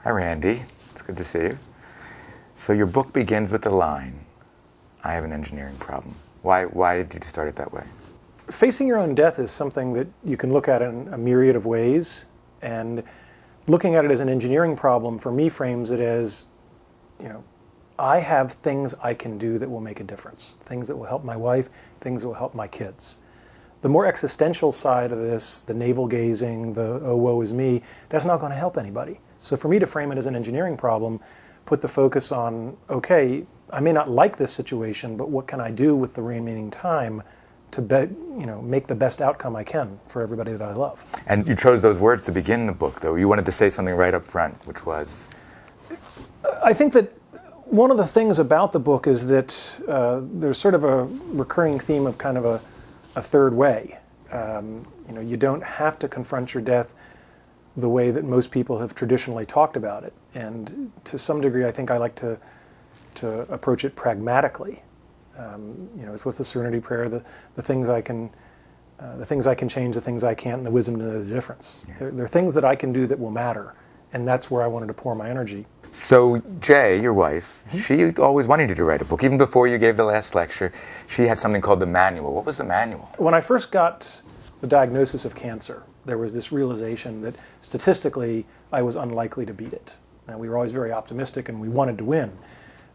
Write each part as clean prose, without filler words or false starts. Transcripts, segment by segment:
Hi, Randy. It's good to see you. So your book begins with the line, I have an engineering problem. Why did you start it that way? Facing your own death is something that you can look at in a myriad of ways, and looking at it as an engineering problem for me frames it as, I have things I can do that will make a difference, things that will help my wife, things that will help my kids. The more existential side of this, the navel-gazing, the oh woe is me, that's not going to help anybody. So for me to frame it as an engineering problem, put the focus on, okay, I may not like this situation, but what can I do with the remaining time to make the best outcome I can for everybody that I love. And you chose those words to begin the book, though. You wanted to say something right up front, which was? I think that one of the things about the book is that there's sort of a recurring theme of kind of a third way. You don't have to confront your death the way that most people have traditionally talked about it. And to some degree, I think I like to approach it pragmatically. It's what's the Serenity Prayer? The things I can change, the things I can't, and the wisdom to know the difference. Yeah. There are things that I can do that will matter, and that's where I wanted to pour my energy. So Jay, your wife, she always wanted you to write a book. Even before you gave the last lecture, she had something called the manual. What was the manual? When I first got the diagnosis of cancer, there was this realization that statistically I was unlikely to beat it. Now, we were always very optimistic and we wanted to win.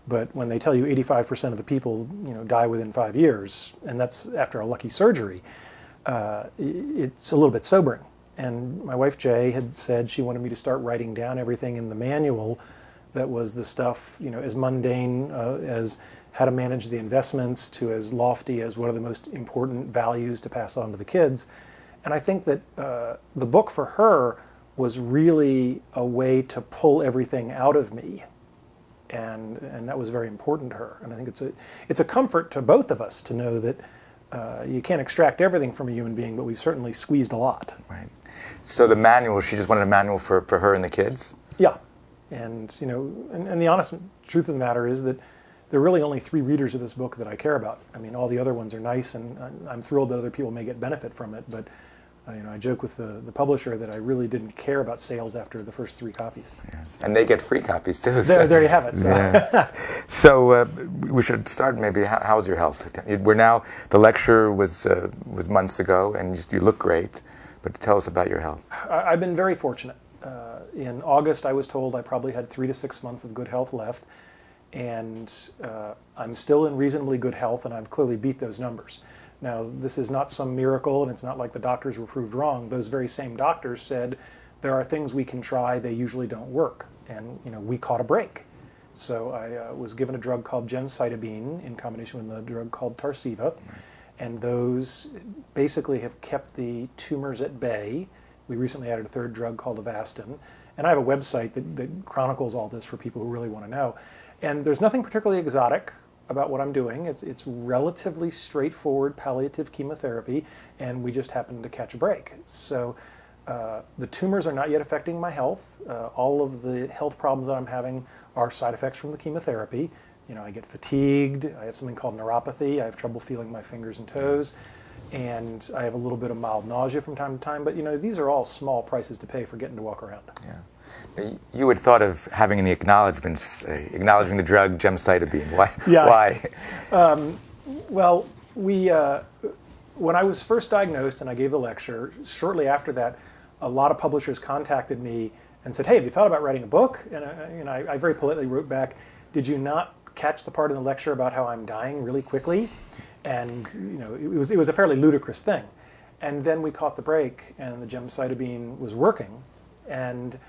But when they tell you 85% of the people die within 5 years, and that's after a lucky surgery, it's a little bit sobering. And my wife Jay had said she wanted me to start writing down everything in the manual that was the stuff, as mundane as how to manage the investments to as lofty as what are the most important values to pass on to the kids. And I think that the book for her was really a way to pull everything out of me. And that was very important to her. And I think it's a comfort to both of us to know that you can't extract everything from a human being, but we've certainly squeezed a lot. Right. So the manual, she just wanted a manual for her and the kids? Yeah. And the honest truth of the matter is that there are really only 3 readers of this book that I care about. I mean, all the other ones are nice, and I'm thrilled that other people may get benefit from it, but I joke with the publisher that I really didn't care about sales after the first 3 copies. Yes. And they get free copies too. There you have it. So, yeah. So we should start maybe. How's your health? The lecture was months ago, and you look great. But tell us about your health. I've been very fortunate. In August, I was told I probably had 3 to 6 months of good health left, and I'm still in reasonably good health, and I've clearly beat those numbers. Now, this is not some miracle, and it's not like the doctors were proved wrong. Those very same doctors said there are things we can try, they usually don't work. And we caught a break. So I was given a drug called gemcitabine in combination with a drug called Tarceva, and those basically have kept the tumors at bay. We recently added a 3rd drug called Avastin, and I have a website that chronicles all this for people who really want to know. And there's nothing particularly exotic about what I'm doing. It's relatively straightforward palliative chemotherapy, and we just happened to catch a break. So the tumors are not yet affecting my health. All of the health problems that I'm having are side effects from the chemotherapy. I get fatigued, I have something called neuropathy, I have trouble feeling my fingers and toes, and I have a little bit of mild nausea from time to time, but these are all small prices to pay for getting to walk around. Yeah. You had thought of having in the acknowledgments, acknowledging the drug gemcitabine. Why? Yeah. Why? Well, when I was first diagnosed and I gave the lecture, shortly after that, a lot of publishers contacted me and said, hey, have you thought about writing a book? And I very politely wrote back, did you not catch the part in the lecture about how I'm dying really quickly? And it was a fairly ludicrous thing. And then we caught the break, and the gemcitabine was working. And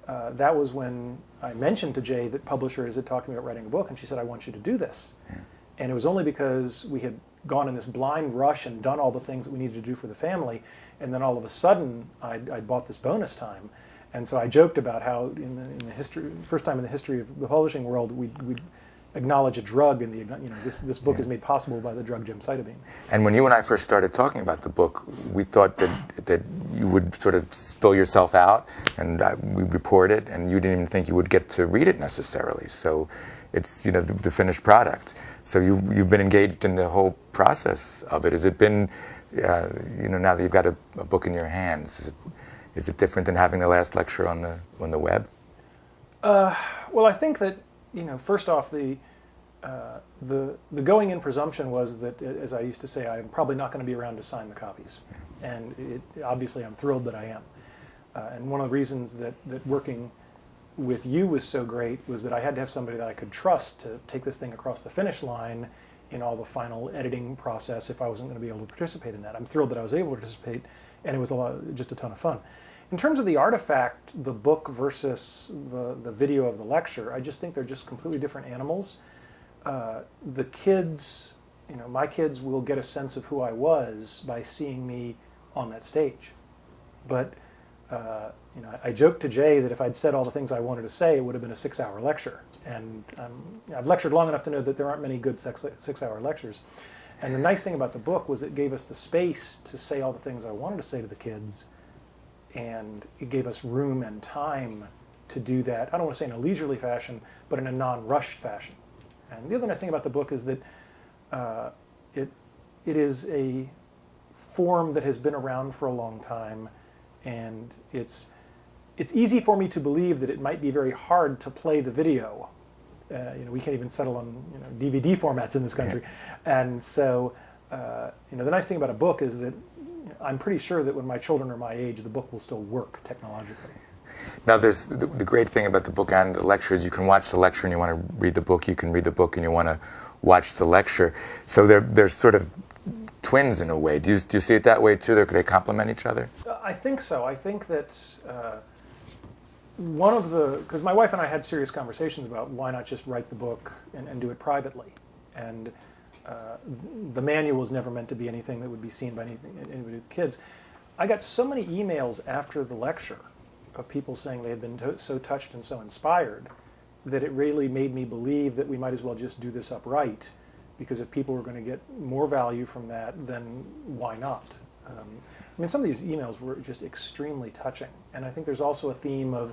that was when I mentioned to Jay that publishers had talked to me about writing a book, and she said, I want you to do this. Yeah. And it was only because we had gone in this blind rush and done all the things that we needed to do for the family, and then all of a sudden I'd bought this bonus time. And so I joked about how in the history, first time in the history of the publishing world, we'd acknowledge a drug, and this book is made possible by the drug gemcitabine. And when you and I first started talking about the book, we thought that you would sort of spill yourself out, and we reported, and you didn't even think you would get to read it necessarily. So it's the finished product. So you've been engaged in the whole process of it. Has it been now that you've got a book in your hands? Is it different than having the last lecture on the web? Well, I think that, first off, the going in presumption was that, as I used to say, I'm probably not going to be around to sign the copies, and obviously I'm thrilled that I am. And one of the reasons that working with you was so great was that I had to have somebody that I could trust to take this thing across the finish line in all the final editing process if I wasn't going to be able to participate in that. I'm thrilled that I was able to participate, and it was just a ton of fun. In terms of the artifact, the book versus the video of the lecture, I just think they're just completely different animals. The kids, my kids will get a sense of who I was by seeing me on that stage. But I joked to Jay that if I'd said all the things I wanted to say, it would have been a 6-hour lecture. And I've lectured long enough to know that there aren't many good 6-hour lectures. And the nice thing about the book was it gave us the space to say all the things I wanted to say to the kids, and it gave us room and time to do that. I don't want to say in a leisurely fashion, but in a non-rushed fashion. And the other nice thing about the book is that it is a form that has been around for a long time, and it's easy for me to believe that it might be very hard to play the video. We can't even settle on DVD formats in this country, and so the nice thing about a book is that I'm pretty sure that when my children are my age, the book will still work technologically. Now, there's the great thing about the book and the lecture is you can watch the lecture and you want to read the book. You can read the book and you want to watch the lecture. So they're sort of twins in a way. Do you see it that way too? They complement each other? I think so. I think that because my wife and I had serious conversations about why not just write the book and do it privately. And the manual was never meant to be anything that would be seen by anybody with kids. I got so many emails after the lecture of people saying they had been so touched and so inspired that it really made me believe that we might as well just do this upright, because if people were going to get more value from that, then why not? Some of these emails were just extremely touching, and I think there's also a theme of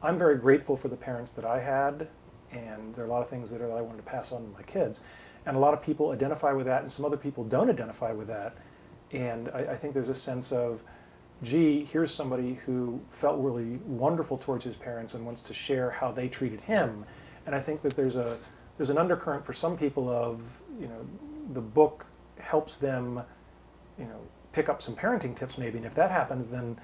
I'm very grateful for the parents that I had, and there are a lot of things that I wanted to pass on to my kids, and a lot of people identify with that, and some other people don't identify with that, and I think there's a sense of, gee, here's somebody who felt really wonderful towards his parents and wants to share how they treated him. And I think that there's an undercurrent for some people of, the book helps them, pick up some parenting tips maybe. And if that happens, then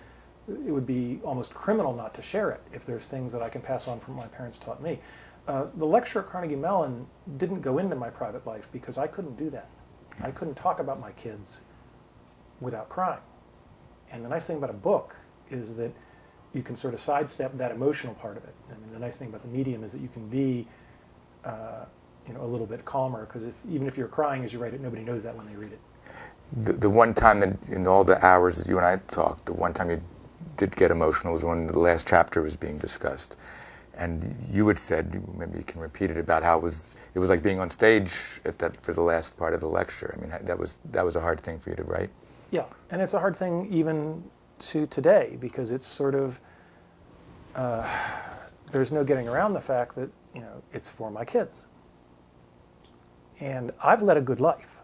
it would be almost criminal not to share it if there's things that I can pass on from what my parents taught me. The lecture at Carnegie Mellon didn't go into my private life because I couldn't do that. I couldn't talk about my kids without crying. And the nice thing about a book is that you can sort of sidestep that emotional part of it. And the nice thing about the medium is that you can be, a little bit calmer, because even if you're crying as you write it, nobody knows that when they read it. The one time that in all the hours that you and I talked, the one time you did get emotional was when the last chapter was being discussed. And you had said, maybe you can repeat it, about how it was like being on stage for the last part of the lecture. That was a hard thing for you to write. Yeah, and it's a hard thing even to today, because it's sort of, there's no getting around the fact that, it's for my kids. And I've led a good life.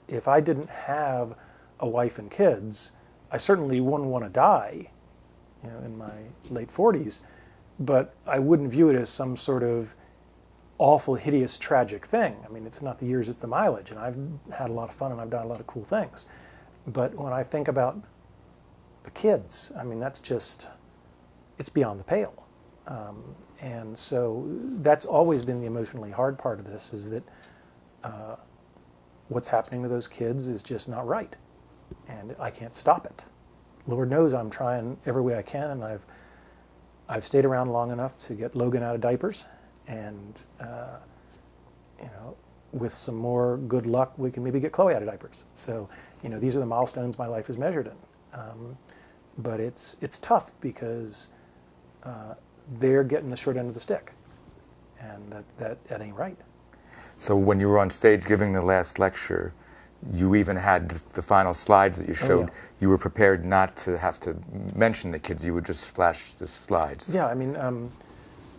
If I didn't have a wife and kids, I certainly wouldn't want to die, in my late 40s, but I wouldn't view it as some sort of awful, hideous, tragic thing. It's not the years, it's the mileage, and I've had a lot of fun and I've done a lot of cool things. But when I think about the kids, that's just, it's beyond the pale. And so that's always been the emotionally hard part of this, is that what's happening to those kids is just not right. And I can't stop it. Lord knows I'm trying every way I can, and I've stayed around long enough to get Logan out of diapers, and with some more good luck, we can maybe get Chloe out of diapers. So, these are the milestones my life is measured in. But it's tough because they're getting the short end of the stick, and that ain't right. So when you were on stage giving the last lecture, you even had the final slides that you showed. Oh, yeah. You were prepared not to have to mention the kids. You would just flash the slides. Yeah,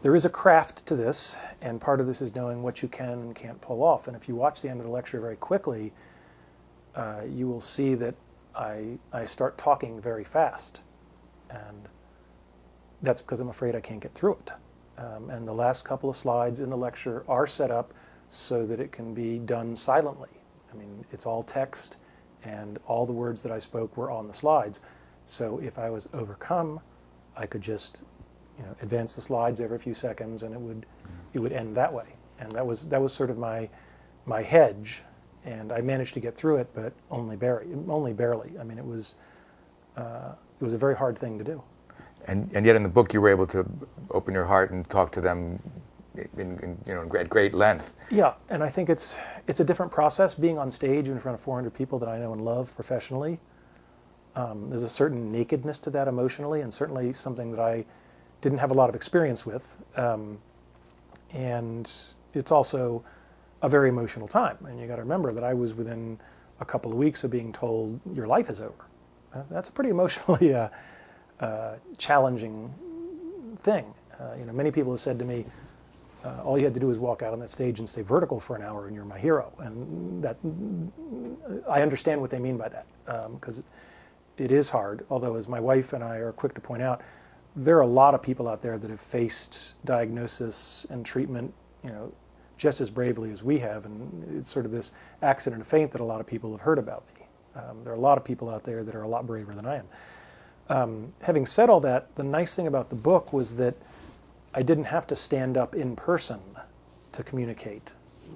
there is a craft to this, and part of this is knowing what you can and can't pull off. And if you watch the end of the lecture very quickly, you will see that I start talking very fast. And that's because I'm afraid I can't get through it. And the last couple of slides in the lecture are set up so that it can be done silently. I mean, it's all text, and all the words that I spoke were on the slides. So if I was overcome, I could just, advance the slides every few seconds, and it would end that way. And that was sort of my hedge, and I managed to get through it, but only barely. I mean, it was a very hard thing to do. And yet in the book you were able to open your heart and talk to them at great length. Yeah, and I think it's a different process being on stage in front of 400 people that I know and love professionally. There's a certain nakedness to that emotionally, and certainly something that I didn't have a lot of experience with. And it's also a very emotional time. And you got to remember that I was within a couple of weeks of being told your life is over. That's a pretty emotionally challenging thing. Many people have said to me, all you had to do is walk out on that stage and stay vertical for an hour and you're my hero. And that, I understand what they mean by that, because it is hard. Although, as my wife and I are quick to point out, there are a lot of people out there that have faced diagnosis and treatment, just as bravely as we have. And it's sort of this accident of fate that a lot of people have heard about me. There are a lot of people out there that are a lot braver than I am. Having said all that, the nice thing about the book was that I didn't have to stand up in person to communicate.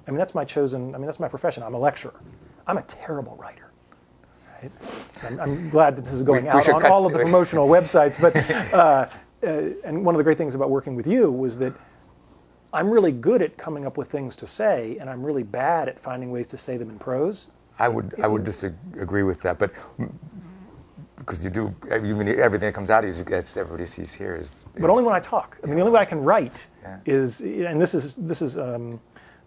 I mean, that's my profession. I'm a lecturer. I'm a terrible writer. Right? I'm glad that this is going out on all of the promotional websites. But and one of the great things about working with you was that I'm really good at coming up with things to say, and I'm really bad at finding ways to say them in prose. I would disagree with that, but because you do, everything that comes out of you, as everybody sees here, is. But only when I talk. I mean, the only way I can write is, and this is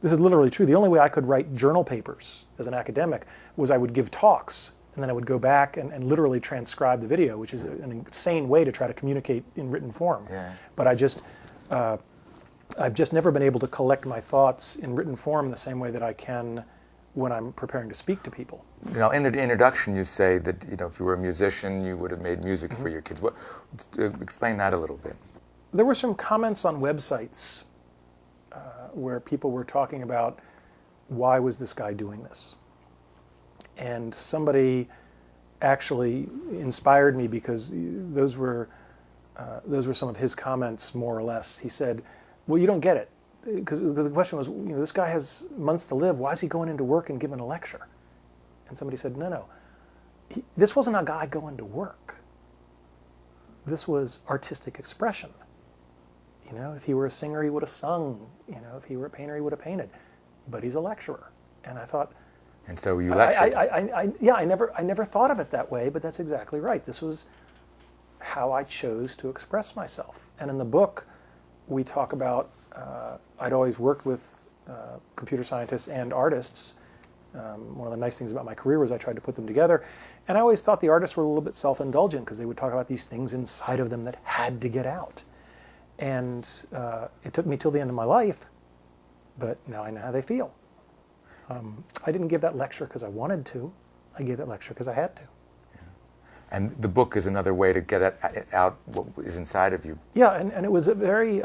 literally true. The only way I could write journal papers as an academic was I would give talks, and then I would go back and literally transcribe the video, which is an insane way to try to communicate in written form. Yeah. But I've just never been able to collect my thoughts in written form the same way that I can when I'm preparing to speak to people. In the introduction, you say that if you were a musician, you would have made music for your kids. Explain that a little bit. There were some comments on websites where people were talking about why was this guy doing this, and somebody actually inspired me because those were some of his comments, more or less. He said, "Well, you don't get it." Because the question was, this guy has months to live. Why is he going into work and giving a lecture? And somebody said, no. This wasn't a guy going to work. This was artistic expression. If he were a singer, he would have sung. If he were a painter, he would have painted. But he's a lecturer. And I thought. And so you lectured. I never thought of it that way, but that's exactly right. This was how I chose to express myself. And in the book, we talk about. I'd always worked with computer scientists and artists. One of the nice things about my career was I tried to put them together. And I always thought the artists were a little bit self-indulgent because they would talk about these things inside of them that had to get out. And it took me till the end of my life, but now I know how they feel. I didn't give that lecture because I wanted to. I gave that lecture because I had to. And the book is another way to get out what is inside of you. Yeah, and it was a very...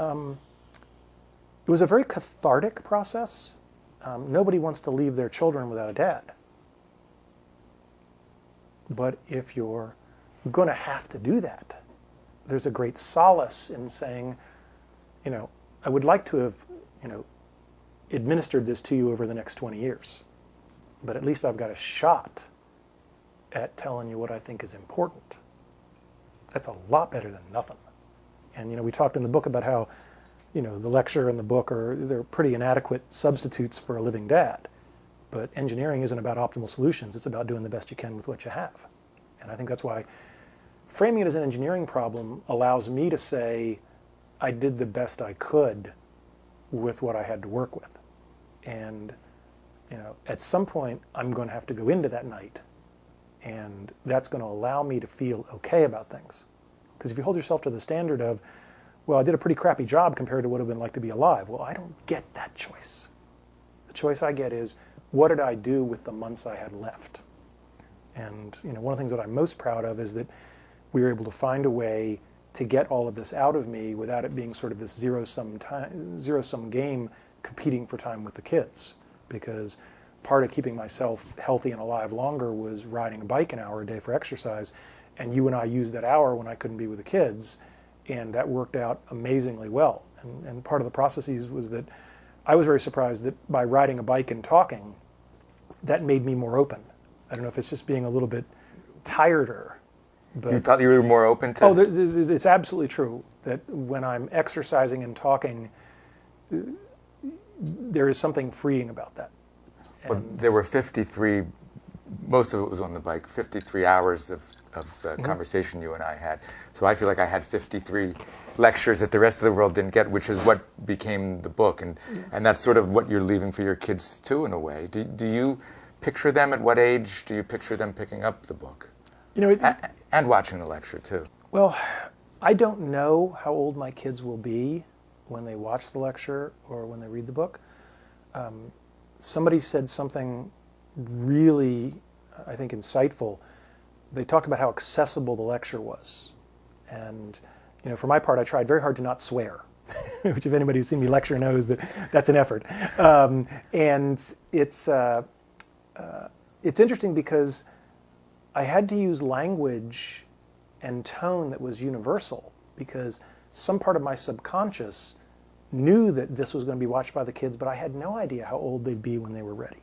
It was a very cathartic process. Nobody wants to leave their children without a dad. But if you're going to have to do that, there's a great solace in saying, I would like to have, administered this to you over the next 20 years. But at least I've got a shot at telling you what I think is important. That's a lot better than nothing. And, we talked in the book about how the lecture and the book they're pretty inadequate substitutes for a living dad. But engineering isn't about optimal solutions. It's about doing the best you can with what you have. And I think that's why framing it as an engineering problem allows me to say I did the best I could with what I had to work with. And, at some point I'm going to have to go into that night. And that's going to allow me to feel okay about things. Because if you hold yourself to the standard of, well, I did a pretty crappy job compared to what it would have been like to be alive. Well, I don't get that choice. The choice I get is, what did I do with the months I had left? And one of the things that I'm most proud of is that we were able to find a way to get all of this out of me without it being sort of this zero sum game competing for time with the kids. Because part of keeping myself healthy and alive longer was riding a bike an hour a day for exercise, and you and I used that hour when I couldn't be with the kids, and that worked out amazingly well. And part of the processes was that I was very surprised that by riding a bike and talking, that made me more open. I don't know if it's just being a little bit tireder. But you thought you were more open to? Oh, it's absolutely true that when I'm exercising and talking, there is something freeing about that. Well, there were 53, most of it was on the bike, 53 hours of conversation you and I had. So I feel like I had 53 lectures that the rest of the world didn't get, which is what became the book. And that's sort of what you're leaving for your kids too, in a way. Do you picture them at what age do you picture them picking up the book? You know, and watching the lecture too. Well, I don't know how old my kids will be when they watch the lecture or when they read the book. Somebody said something really, I think, insightful. They talked about how accessible the lecture was. And, you know, for my part, I tried very hard to not swear, which if anybody who's seen me lecture knows that that's an effort. And it's interesting because I had to use language and tone that was universal, because some part of my subconscious knew that this was going to be watched by the kids, but I had no idea how old they'd be when they were ready.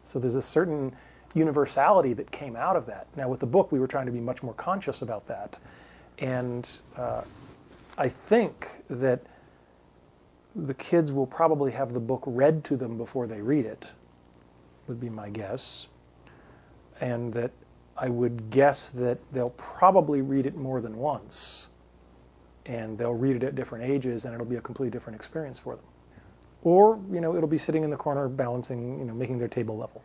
So there's a certain universality that came out of that. Now with the book, we were trying to be much more conscious about that. And I think that the kids will probably have the book read to them before they read it, would be my guess. And that I would guess that they'll probably read it more than once, and they'll read it at different ages, and it'll be a completely different experience for them. Or, you know, it'll be sitting in the corner balancing, you know, making their table level.